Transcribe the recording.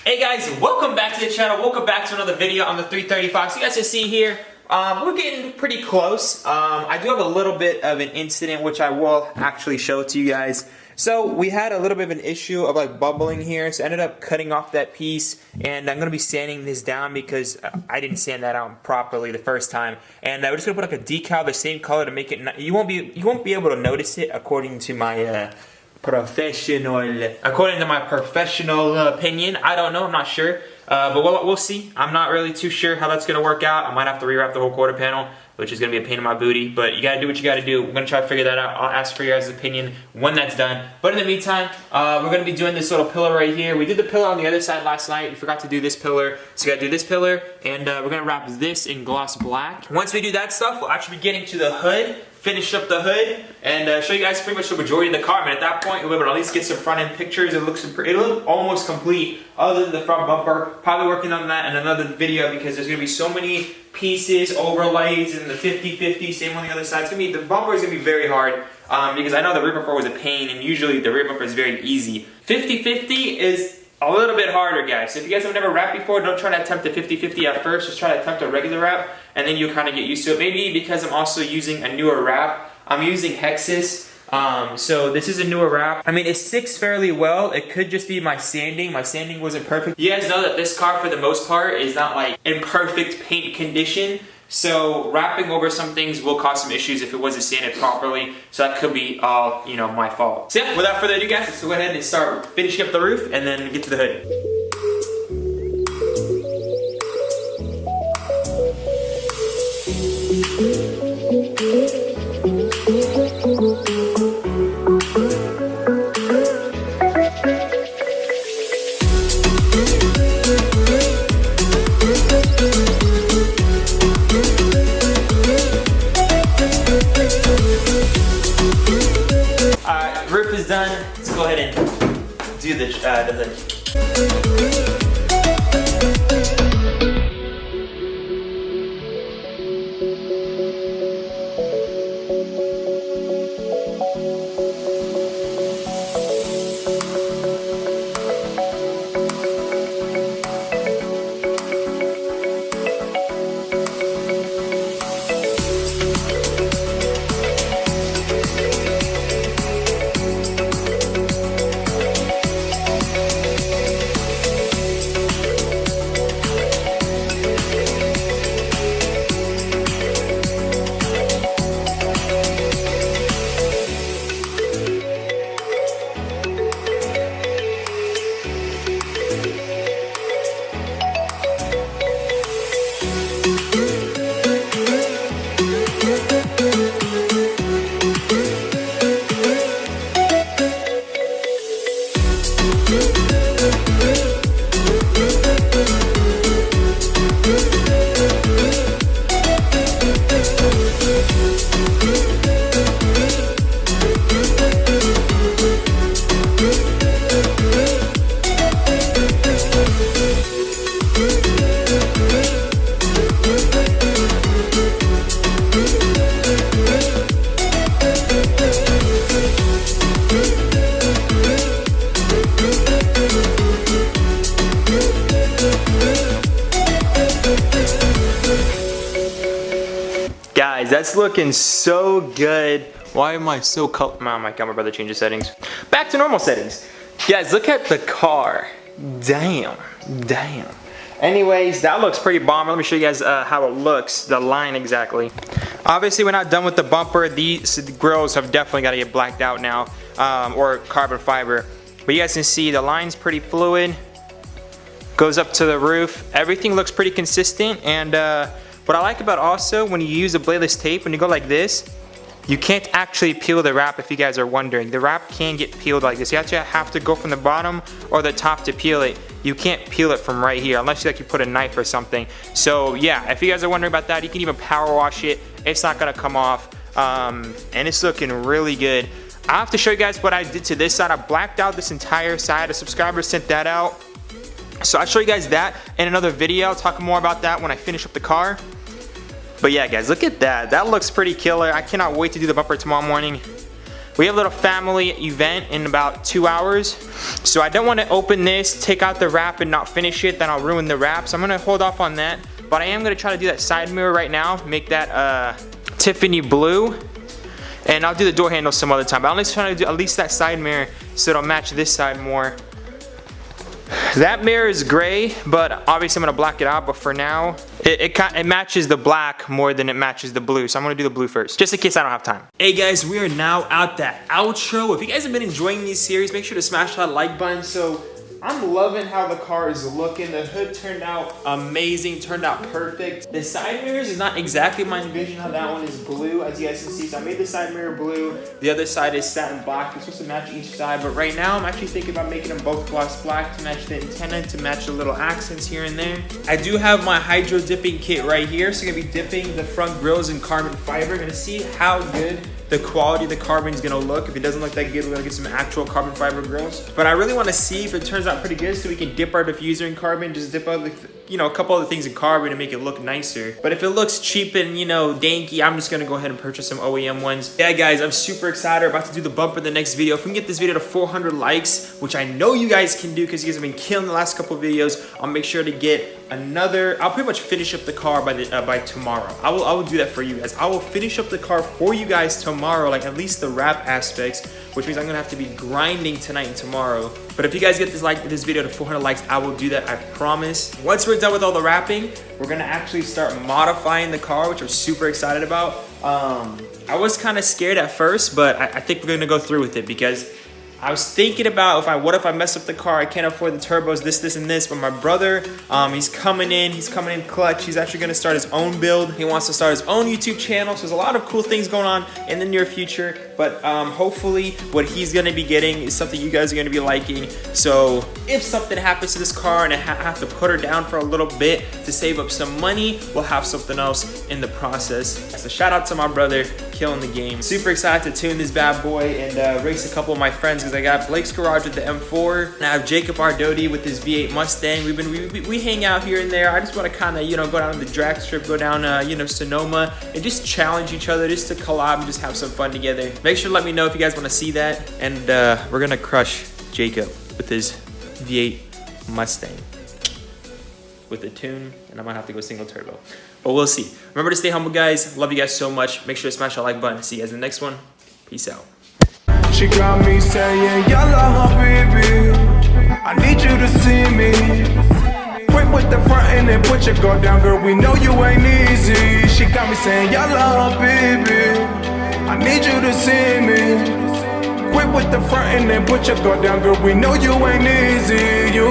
Hey guys, welcome back to the channel. Welcome back to another video on the 335. So you guys can see here, we're getting pretty close. I do have a little bit of an incident which I will actually show to you guys. So we had a little bit of an issue of like bubbling here, so I ended up cutting off that piece, and I'm gonna be sanding this down because I didn't sand that out properly the first time. And we're just gonna put like a decal the same color to make it. You won't be able to notice it according to my professional opinion. I don't know, I'm not sure, but we'll see. I'm not really too sure how that's gonna work out. I might have to rewrap the whole quarter panel, which is gonna be a pain in my booty, but you gotta do what you gotta do. We're gonna try to figure that out. I'll ask for your guys' opinion when that's done. But in the meantime, we're gonna be doing this little pillar right here. We did the pillar on the other side last night. We forgot to do this pillar, so we gotta do this pillar, and we're gonna wrap this in gloss black. Once we do that stuff, we'll actually be getting to the hood, finish up the hood, and show you guys pretty much the majority of the car. And at that point, we'll be able to at least get some front end pictures. It'll look almost complete, other than the front bumper. Probably working on that in another video because there's gonna be so many pieces, overlays, and the 50-50, same on the other side. The bumper is gonna be very hard because I know the rear bumper was a pain, and usually the rear bumper is very easy. 50-50 is a little bit harder, guys. So if you guys have never wrapped before, don't try to attempt a 50-50 at first. Just try to attempt a regular wrap, and then you'll kind of get used to it. Maybe because I'm also using a newer wrap. I'm using Hexus. So this is a newer wrap. I mean, it sticks fairly well. It could just be my sanding. My sanding wasn't perfect. You guys know that this car, for the most part, is not like in perfect paint condition. So wrapping over some things will cause some issues if it wasn't sanded properly. So that could be all, you know, my fault. So yeah, without further ado, guys, let's go ahead and start finishing up the roof and then get to the hood. Roof is done. Let's go ahead and do the hood. Guys, that's looking so good. Why am I so my camera brother changed the settings. Back to normal settings. Guys, look at the car. Damn. Anyways, that looks pretty bomb. Let me show you guys how it looks, the line exactly. Obviously, we're not done with the bumper. These grills have definitely got to get blacked out now, or carbon fiber. But you guys can see the line's pretty fluid. Goes up to the roof. Everything looks pretty consistent, and what I like about also, when you use a bladeless tape, when you go like this, you can't actually peel the wrap. If you guys are wondering, the wrap can get peeled like this. You actually have to go from the bottom or the top to peel it. You can't peel it from right here unless you put a knife or something. So yeah, if you guys are wondering about that, you can even power wash it. It's not gonna come off, and it's looking really good. I have to show you guys what I did to this side. I blacked out this entire side. A subscriber sent that out. So I'll show you guys that in another video. I'll talk more about that when I finish up the car. But yeah, guys, look at that. That looks pretty killer. I cannot wait to do the bumper tomorrow morning. We have a little family event in about 2 hours. So I don't want to open this, take out the wrap and not finish it, then I'll ruin the wrap. So I'm gonna hold off on that. But I am gonna try to do that side mirror right now, make that Tiffany blue. And I'll do the door handle some other time. But I'm just trying to do at least that side mirror so it'll match this side more. That mirror is gray, but obviously I'm gonna black it out. But for now, it matches the black more than it matches the blue. So I'm gonna do the blue first, just in case I don't have time. Hey guys, we are now at that outro. If you guys have been enjoying these series, make sure to smash that like button. So I'm loving how the car is looking. The hood turned out amazing, turned out perfect. The side mirrors is not exactly my envision how that one is blue, as you guys can see. So I made the side mirror blue. The other side is satin black. It's supposed to match each side, but right now I'm actually thinking about making them both gloss black to match the antenna, to match the little accents here and there. I do have my hydro dipping kit right here. So I'm gonna be dipping the front grills in carbon fiber. Gonna see how good the quality of the carbon is gonna look. If it doesn't look that good, we're gonna get some actual carbon fiber grills. But I really wanna see if it turns out pretty good so we can dip our diffuser in carbon, just dip out a couple other things in carbon to make it look nicer. But if it looks cheap and danky, I'm just gonna go ahead and purchase some OEM ones. Yeah guys, I'm super excited. We're about to do the bumper in the next video. If we can get this video to 400 likes, which I know you guys can do because you guys have been killing the last couple of videos, I'll make sure to get another. I'll pretty much finish up the car by tomorrow. I will do that for you guys. I will finish up the car for you guys tomorrow, like at least the wrap aspects, which means I'm gonna have to be grinding tonight and tomorrow. But if you guys get this video to 400 likes, I will do that, I promise. Once we're done with all the wrapping, we're gonna actually start modifying the car, which I'm super excited about. I was kind of scared at first, but I think we're gonna go through with it because I was thinking about what if I mess up the car? I can't afford the turbos, this, and this. But my brother, he's coming in clutch. He's actually gonna start his own build. He wants to start his own YouTube channel. So there's a lot of cool things going on in the near future. But hopefully what he's gonna be getting is something you guys are gonna be liking. So if something happens to this car and I have to put her down for a little bit to save up some money, we'll have something else in the process. So shout out to my brother, killing the game. Super excited to tune this bad boy and race a couple of my friends. I got Blake's garage with the M4, and I have Jacob Ardoti with his V8 Mustang. We hang out here and there. I just want to kind of go down to the drag strip, go down Sonoma, and just challenge each other, just to collab and just have some fun together. Make sure to let me know if you guys want to see that, and we're gonna crush Jacob with his V8 Mustang with the tune, and I might have to go single turbo, but we'll see. Remember to stay humble, guys. Love you guys so much. Make sure to smash that like button. See you guys in the next one. Peace out. She got me saying, yalla habibi, I need you to see me. Quit with the front and then put your guard down, girl, we know you ain't easy. She got me saying, yalla habibi, I need you to see me. Quit with the front and then put your guard down, girl, we know you ain't easy. You